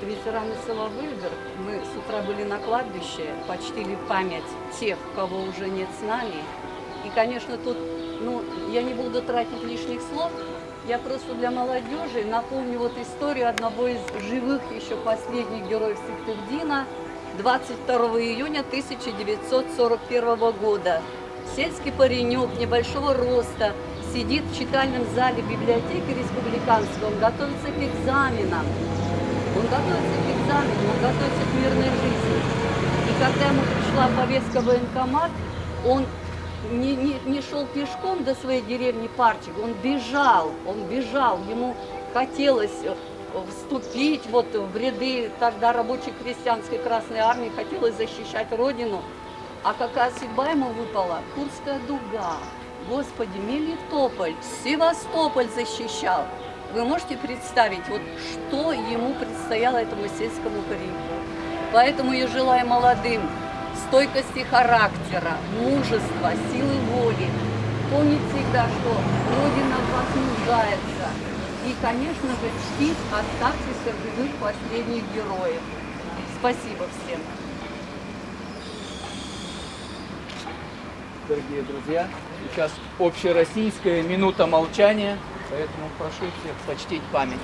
ветераны села Выборг. Мы с утра были на кладбище, почтили память тех, кого уже нет с нами. И, конечно, тут, я не буду тратить лишних слов, я просто для молодежи напомню вот историю одного из живых еще последних героев Сыктывдина 22 июня 1941 года. Сельский паренек небольшого роста сидит в читальном зале библиотеки республиканской, он готовится к экзаменам. Он готовится к мирной жизни. И когда ему пришла повестка в военкомат, он не шел пешком до своей деревни Парчик, он бежал, ему хотелось вступить вот в ряды тогда рабочей крестьянской Красной Армии, хотелось защищать Родину. А какая судьба ему выпала? Курская дуга. Господи, Мелитополь, Севастополь защищал. Вы можете представить, вот что ему предстояло этому сельскому пареньку? Поэтому я желаю молодым стойкости характера, мужества, силы воли. Помнить всегда, что Родина в вас нуждается. И, конечно же, чтить оставшихся живых последних героев. Спасибо всем. Дорогие друзья, сейчас общероссийская минута молчания, поэтому прошу всех почтить память.